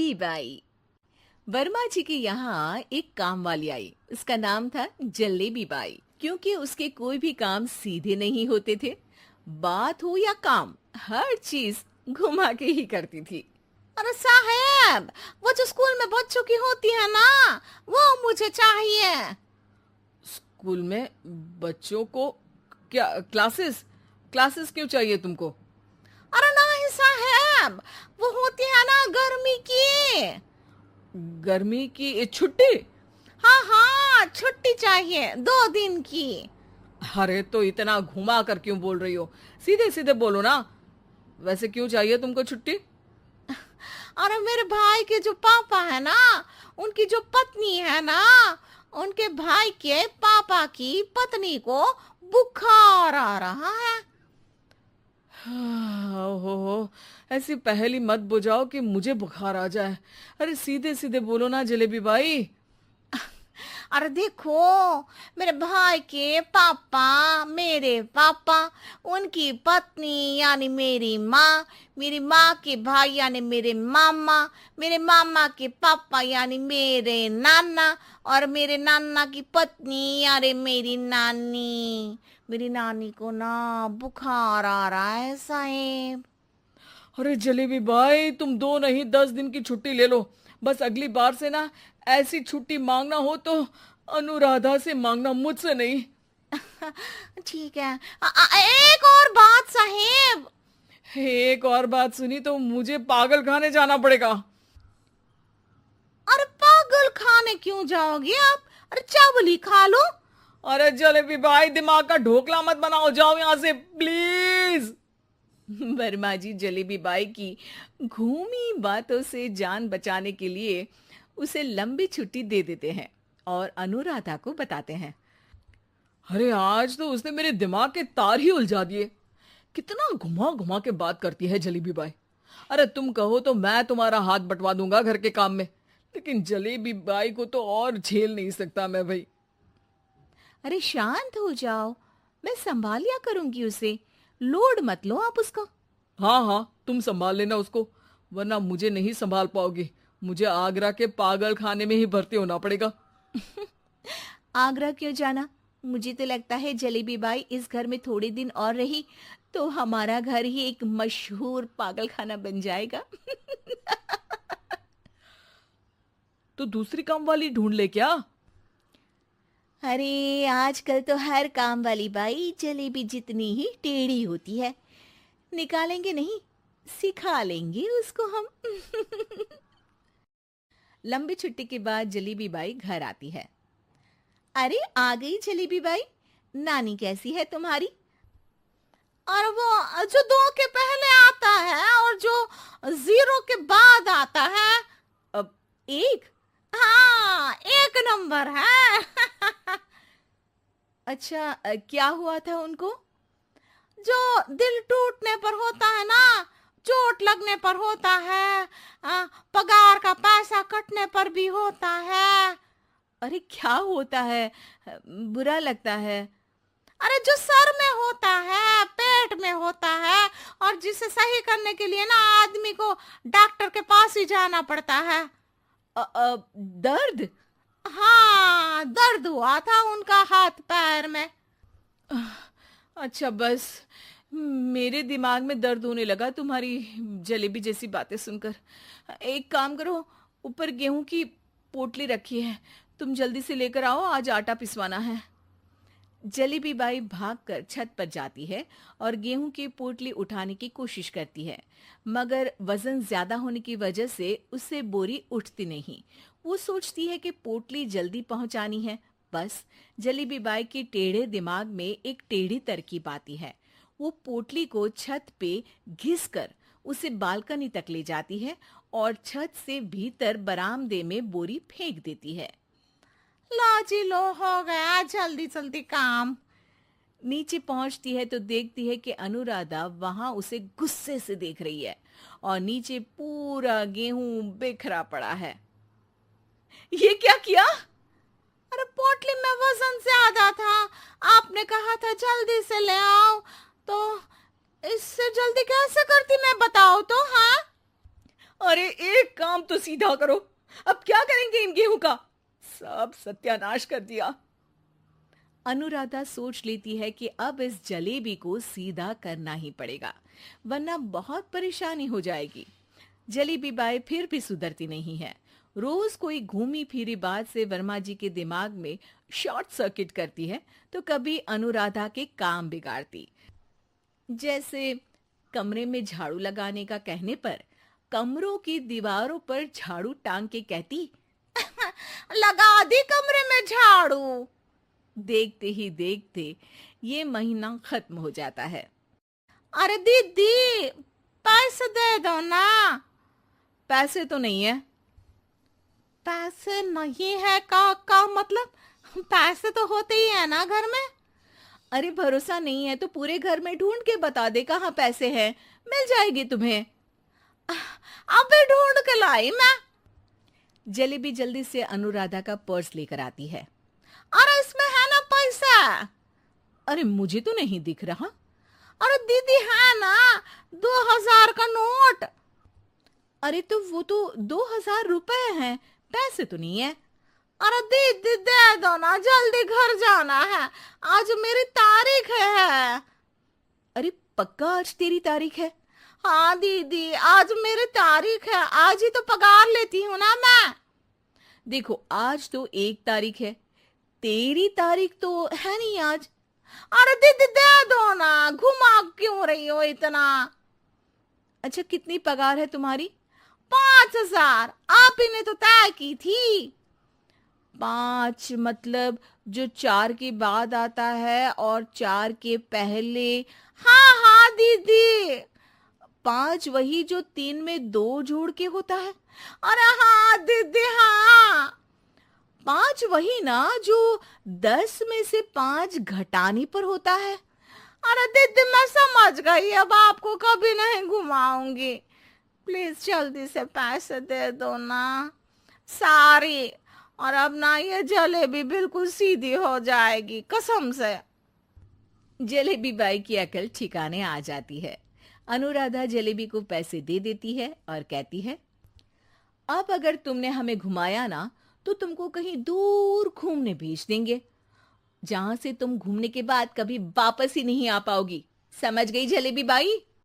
Jalebi by. Verma जी के यहाँ एक काम वाली आई। उसका नाम था जलेबी बाई, क्योंकि उसके कोई भी काम सीधे नहीं होते थे। बात हो या काम, हर चीज घुमा के ही करती थी। अरे साहब, वो जो स्कूल में बच्चों की होती है ना, वो मुझे चाहिए। स्कूल में बच्चों को क्या क्लासेस क्लासेस क्यों चाहिए तुमको? अरे नहीं साहब, वो होती है ना गर्मी की। गर्मी की छुट्टी? हाँ हाँ, छुट्टी चाहिए 2 दिन की। अरे तो इतना घुमा कर क्यों बोल रही हो? सीधे सीधे बोलो ना। वैसे क्यों चाहिए तुमको छुट्टी? अरे मेरे भाई के जो पापा है ना, उनकी जो पत्नी है ना, उनके भाई के पापा की पत्नी को बुखार आ रहा है। ओहो, ऐसी पहेली मत बुझाओ कि मुझे बुखार आ जाए। अरे सीधे सीधे बोलो ना जलेबी बाई। अरे देखो, मेरे भाई के पापा, मेरे पापा, उनकी पत्नी यानी मेरी माँ के भाई यानी मेरे मामा के पापा यानी मेरे नाना, और मेरे नाना की पत्नी यानी मेरी नानी को ना बुखार आ रहा है साहेब। अरे जलेबी भाई, तुम 2 नहीं 10 दिन की छुट्टी ले लो। बस अगली बार से ना ऐसी छुट्टी मांगना हो तो अनुराधा से मांगना, मुझसे नहीं। ठीक है। एक और बात साहेब। एक और बात सुनी तो मुझे पागल खाने जाना पड़ेगा। अरे पागल खाने क्यों जाओगे आप? अरे चावल ही खा लो। अरे जलेबी भाई, दिमाग का ढोकला मत बनाओ, जाओ यहाँ से प्लीज। वर्मा जी जलेबी बाई की घूमी बातों से जान बचाने के लिए उसे लंबी छुट्टी दे देते हैं और अनुराधा को बताते हैं। अरे आज तो उसने मेरे दिमाग के तार ही उलझा दिए। कितना घुमा घुमा के बात करती है जलेबी बाई। अरे तुम कहो तो मैं तुम्हारा हाथ बंटवा दूंगा घर के काम में, लेकिन जलेबी बाई को तो और झेल नहीं सकता मैं भाई। अरे शांत हो जाओ, मैं संभाल लिया करूंगी उसे। लोड मत लो आप उसको। हाँ हाँ, तुम संभाल लेना उसको, वरना मुझे नहीं संभाल पाओगी। मुझे आगरा के पागल खाने में ही भर्ती होना पड़ेगा। आगरा क्यों जाना? मुझे तो लगता है जलेबी बाई इस घर में थोड़े दिन और रही तो हमारा घर ही एक मशहूर पागल खाना बन जाएगा। तो दूसरी काम वाली ढूंढ ले क्या? अरे आजकल तो हर काम वाली बाई जलेबी जितनी ही टेढ़ी होती है। निकालेंगे नहीं, सिखा लेंगे उसको हम। लंबी छुट्टी के बाद जलेबी बाई घर आती है। अरे आ गई जलेबी बाई, नानी कैसी है तुम्हारी? और वो जो 2 के पहले आता है और जो 0 के बाद आता है। अब एक। हाँ, 1 नंबर है। अच्छा, क्या हुआ था उनको? जो दिल टूटने पर होता है ना, चोट लगने पर होता है, पगार का पैसा कटने पर भी होता है। अरे क्या होता है? बुरा लगता है। अरे जो सर में होता है, पेट में होता है, और जिसे सही करने के लिए ना आदमी को डॉक्टर के पास ही जाना पड़ता है। दर्द? हाँ, दर्द हुआ था उनका हाथ पैर में। अच्छा बस, मेरे दिमाग में दर्द होने लगा तुम्हारी जलेबी जैसी बातें सुनकर। एक काम करो, ऊपर गेहूं की पोटली रखी है, तुम जल्दी से लेकर आओ, आज आटा पिसवाना है। जलेबी बाई भागकर छत पर जाती है और गेहूं की पोटली उठाने की कोशिश करती है, मगर वजन ज्यादा होने की वजह से उससे बोरी उठती नहीं। वो सोचती है कि पोटली जल्दी पहुंचानी है। बस जलेबी बाई के टेढ़े दिमाग में एक टेढ़ी तरकीब आती है। वो पोटली को छत पे घिस कर उसे बालकनी तक ले जाती है और छत से भीतर बरामदे में बोरी फेंक देती है। लो जी लो, हो गया जल्दी जल्दी काम। नीचे पहुंचती है तो देखती है कि अनुराधा वहां उसे गुस्से से देख रही है और नीचे पूरा गेहूं बिखरा पड़ा है। ये क्या किया? अरे पोटली में वजन ज्यादा था, आपने कहा था जल्दी से ले आओ, तो इससे जल्दी कैसे करती मैं बताओ तो। हाँ, अरे एक काम तो सीधा करो, अब क्या करेंगे इन गेहूं का? सब सत्यानाश कर दिया। अनुराधा सोच लेती है कि अब इस जलेबी को सीधा करना ही पड़ेगा, वरना बहुत परेशानी हो जाएगी। जलेबी बाई फिर भी सुधरती नहीं है। रोज कोई घूमी फिरी बात से वर्मा जी के दिमाग में शॉर्ट सर्किट करती है, तो कभी अनुराधा के काम बिगाड़ती। जैसे कमरे में झाड़ू लगाने का कहने पर कमरों की दीवारों पर झाड़ू टांग के कहती, लगा दी कमरे में झाड़ू। देखते ही देखते ये महीना खत्म हो जाता है। अरे दीदी, पैसे दे दो ना। पैसे तो नहीं है। पैसे नहीं है का मतलब? पैसे तो होते ही है ना घर में। अरे भरोसा नहीं है तो पूरे घर में ढूंढ के बता दे कहाँ पैसे हैं, मिल जाएगी तुम्हें। अबे ढूंढ के लाई मैं। जलेबी जल्दी से अनुराधा का पर्स लेकर आती है। अरे इसमें है ना पैसा? अरे मुझे तो नहीं दिख रहा। अरे दीदी है ना, 2000 का नोट। अरे तो वो तो 2000 रुपए हैं, पैसे तो नहीं है। अरे दीदी दे दो ना, जल्दी घर जाना है, आज मेरी तारीख है। अरे पक्का आज तेरी तारीख है? हाँ दीदी, आज मेरी तारीख है, आज ही तो पगार लेती हूँ ना मैं। देखो आज तो 1 तारीख है, तेरी तारीख तो है नहीं आज। अरे दीदी दे दो ना, घुमा क्यों रही हो इतना? अच्छा कितनी पगार है तुम्हारी? 5000, आप ही ने तो तय की थी। 5 मतलब जो 4 के बाद आता है और 4 के पहले। हाँ हाँ दीदी। 5 वही जो 3 में 2 जोड़ के होता है। अरे हाँ दीदी हाँ। 5 वही ना जो 10 में से 5 घटाने पर होता है। अरे दीदी मैं समझ गई, अब आपको कभी नहीं घुमाऊंगी। प्लीज जल्दी से पैसे दे दो ना, सारी। और अब ना ये जलेबी बिल्कुल सीधी हो जाएगी, कसम से। जलेबी बाई की अकल ठिकाने आ जाती है। अनुराधा जलेबी को पैसे दे देती है और कहती है, अब अगर तुमने हमें घुमाया ना तो तुमको कहीं दूर घूमने भेज देंगे, जहां से तुम घूमने के बाद कभी वापस ही नहीं आ पाओगी। समझ गई जलेबी बाई?